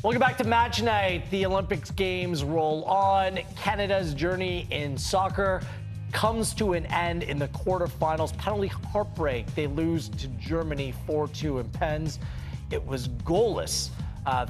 Welcome back to Match Night. The Olympics Games roll on. Canada's journey in soccer comes to an end in the quarterfinals. Penalty heartbreak. They lose to Germany 4-2 in pens. It was goalless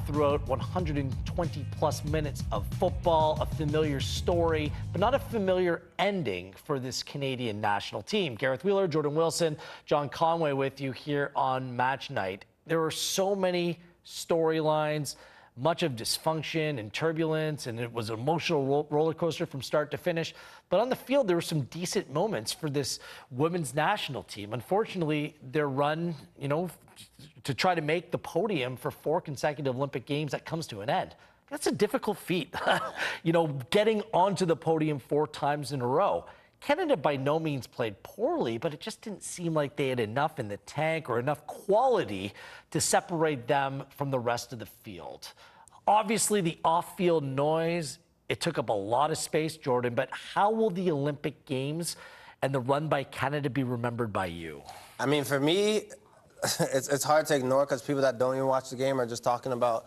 throughout 120-plus minutes of football. A familiar story, but not a familiar ending for this Canadian national team. Gareth Wheeler, Jordan Wilson, John Conway with you here on Match Night. There were so many storylines, much of dysfunction and turbulence, and it was an emotional roller coaster from start to finish. But on the field, there were some decent moments for this women's national team. Unfortunately, their run, to try to make the podium for 4 consecutive Olympic Games, that comes to an end. That's a difficult feat, getting onto the podium 4 times in a row. Canada by no means played poorly, but it just didn't seem like they had enough in the tank or enough quality to separate them from the rest of the field. Obviously, the off-field noise, it took up a lot of space, Jordan, but how will the Olympic Games and the run by Canada be remembered by you? I mean, for me, it's hard to ignore because people that don't even watch the game are just talking about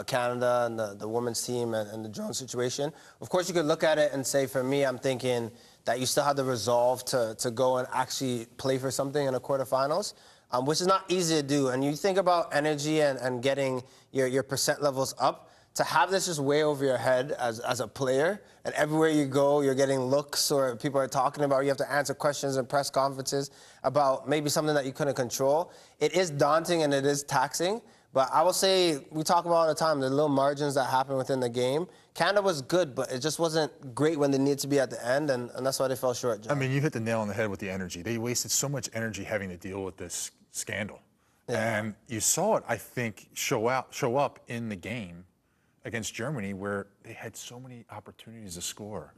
Canada and the women's team and the drone situation. Of course, you could look at it and say, for me, I'm thinking that you still have the resolve to go and actually play for something in the quarterfinals, which is not easy to do. And you think about energy and getting your percent levels up. To have this just way over your head as a player, and everywhere you go, you're getting looks or people are talking about, you have to answer questions in press conferences about maybe something that you couldn't control. It is daunting and it is taxing, but I will say, we talk about all the time, the little margins that happen within the game. Canada was good, but it just wasn't great when they needed to be at the end, and that's why they fell short, John. I mean, you hit the nail on the head with the energy. They wasted so much energy having to deal with this scandal. Yeah. And you saw it, I think, show up in the game against Germany, where they had so many opportunities to score,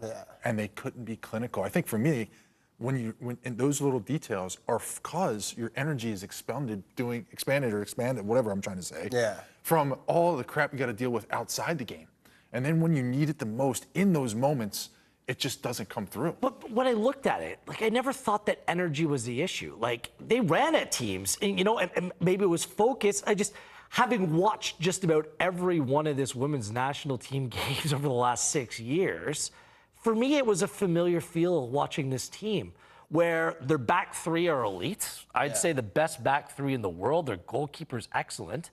and they couldn't be clinical. I think for me, when in those little details are because your energy is expanded, whatever I'm trying to say, from all the crap you got to deal with outside the game, and then when you need it the most in those moments, it just doesn't come through. But when I looked at it, I never thought that energy was the issue. They ran at teams, and, and maybe it was focus. Having watched just about every one of this women's national team games over the last 6 years, for me, it was a familiar feel watching this team where their back 3 are elite. I'd say the best back 3 in the world. Their goalkeeper's excellent.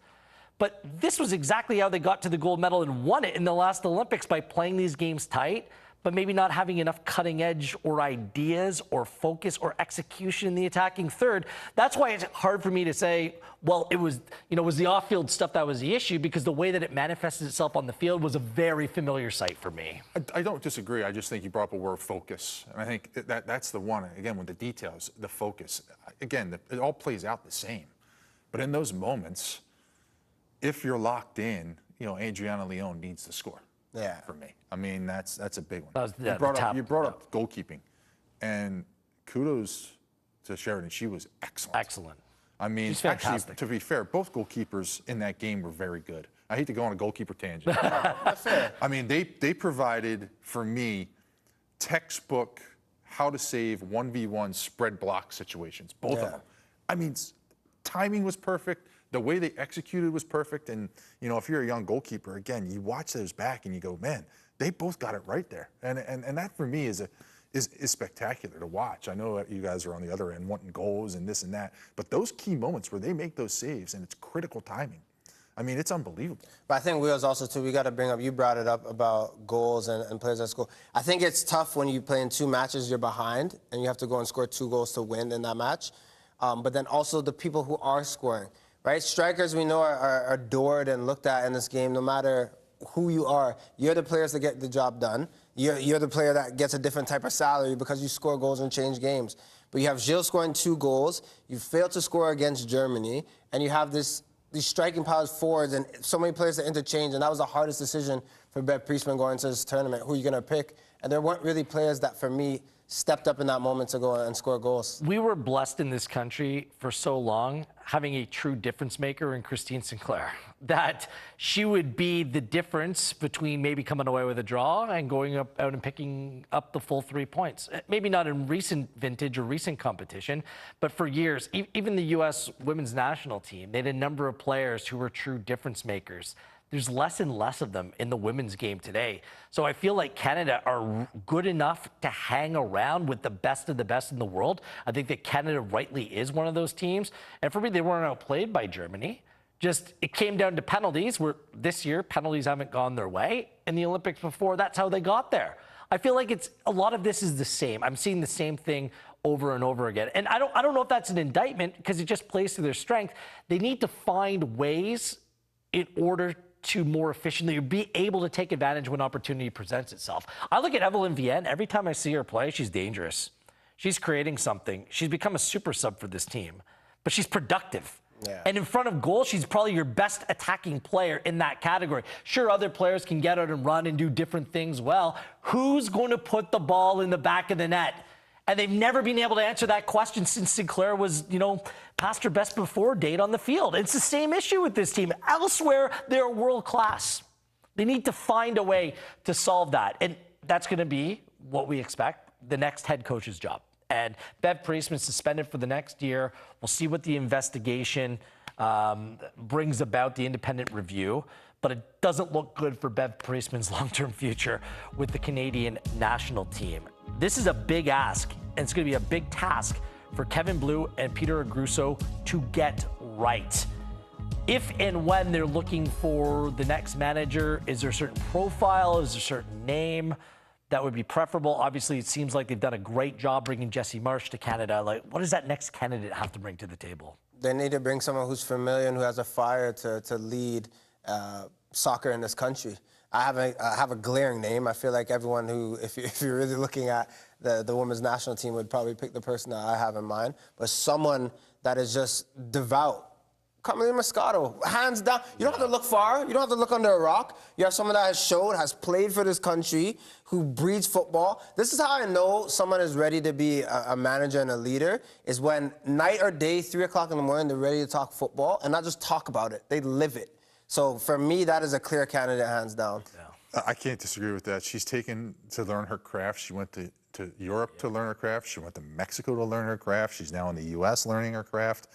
But this was exactly how they got to the gold medal and won it in the last Olympics, by playing these games tight, but maybe not having enough cutting edge or ideas or focus or execution in the attacking third. That's why it's hard for me to say, well, it was the off-field stuff that was the issue, because the way that it manifested itself on the field was a very familiar sight for me. I don't disagree. I just think you brought up a word, focus. And I think that's the one, again, with the details, the focus. Again, it all plays out the same. But in those moments, if you're locked in, Adriana Leon needs to score. For me. I mean, that's a big one. You brought up goalkeeping, and kudos to Sheridan. She was excellent. Excellent. I mean, actually, to be fair, both goalkeepers in that game were very good. I hate to go on a goalkeeper tangent. That's fair. I mean, they provided, for me, textbook how to save 1v1 spread block situations, both of them. I mean, timing was perfect. The way they executed was perfect. And, if you're a young goalkeeper, again, you watch those back and you go, man, they both got it right there. And that, for me, is spectacular to watch. I know that you guys are on the other end wanting goals and this and that, but those key moments where they make those saves and it's critical timing, I mean, it's unbelievable. But I think, Wheels, also, too, we got to bring up, you brought it up about goals and players that score. I think it's tough when you play in 2 matches, you're behind, and you have to go and score 2 goals to win in that match. But then also the people who are scoring. Right? Strikers, we know, are adored and looked at in this game. No matter who you are, you're the players that get the job done. You're the player that gets a different type of salary because you score goals and change games. But you have Gilles scoring 2 goals. You failed to score against Germany. And you have these striking powers forwards and so many players to interchange. And that was the hardest decision for Bev Priestman going into this tournament. Who are you going to pick? And there weren't really players that, for me, stepped up in that moment to go and score goals. We were blessed in this country for so long having a true difference maker in Christine Sinclair, that she would be the difference between maybe coming away with a draw and going out and picking up the full 3 points. Maybe not in recent vintage or recent competition, but for years, even the U.S. women's national team, they had a number of players who were true difference makers. there's less and less of them in the women's game today. So I feel like Canada are good enough to hang around with the best of the best in the world. I think that Canada rightly is one of those teams. And for me, they weren't outplayed by Germany. Just it came down to penalties, where this year penalties haven't gone their way. In the Olympics before, that's how they got there. I feel like it's a lot of this is the same. I'm seeing the same thing over and over again. And I don't know if that's an indictment, because it just plays to their strength. They need to find ways in order to more efficiently be able to take advantage when opportunity presents itself. I look at Evelyn Vienne. Every time I see her play, she's dangerous. She's creating something. She's become a super sub for this team, but she's productive. Yeah. And in front of goal, she's probably your best attacking player in that category. Sure, other players can get out and run and do different things well. Who's going to put the ball in the back of the net? And they've never been able to answer that question since Sinclair was, past her best before date on the field. It's the same issue with this team. Elsewhere, they're world class. They need to find a way to solve that. And that's going to be what we expect, the next head coach's job. And Bev Priestman suspended for the next year. We'll see what the investigation brings about, the independent review. But it doesn't look good for Bev Priestman's long-term future with the Canadian national team. This is a big ask, and it's going to be a big task for Kevin Blue and Peter Agruso to get right. If and when they're looking for the next manager, is there a certain profile? Is there a certain name that would be preferable? Obviously, it seems like they've done a great job bringing Jesse Marsh to Canada. Like, what does that next candidate have to bring to the table? They need to bring someone who's familiar and who has a fire to lead soccer in this country. I have a glaring name. I feel like everyone who, if you're really looking at the women's national team, would probably pick the person that I have in mind. But someone that is just devout. Carmelina Moscato, hands down. You don't have to look far. You don't have to look under a rock. You have someone that has played for this country, who breeds football. This is how I know someone is ready to be a manager and a leader, is when night or day, 3 o'clock in the morning, they're ready to talk football and not just talk about it. They live it. So for me, that is a clear candidate, hands down. Yeah. I can't disagree with that. She's taken to learn her craft. She went to Europe to learn her craft. She went to Mexico to learn her craft. She's now in the U.S. learning her craft.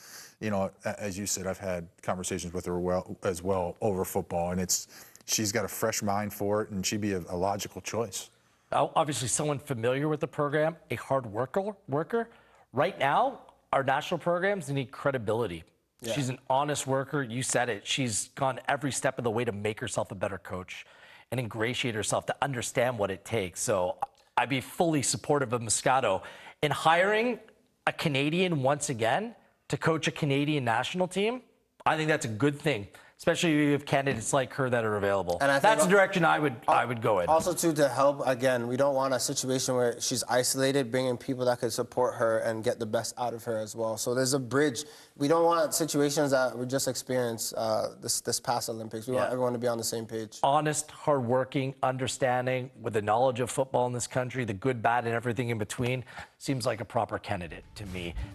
As you said, I've had conversations with her as well over football, and she's got a fresh mind for it, and she'd be a logical choice. Obviously, someone familiar with the program, a hard worker. Right now, our national programs, they need credibility. Yeah. She's an honest worker. You said it. She's gone every step of the way to make herself a better coach and ingratiate herself to understand what it takes. So I'd be fully supportive of Moscato in hiring a Canadian once again to coach a Canadian national team. I think that's a good thing, especially if you have candidates like her that are available. And that's the direction I would go in. Also, too, to help, again, we don't want a situation where she's isolated, bringing people that could support her and get the best out of her as well. So there's a bridge. We don't want situations that we just experienced this past Olympics. We want everyone to be on the same page. Honest, hardworking, understanding, with the knowledge of football in this country, the good, bad, and everything in between, seems like a proper candidate to me.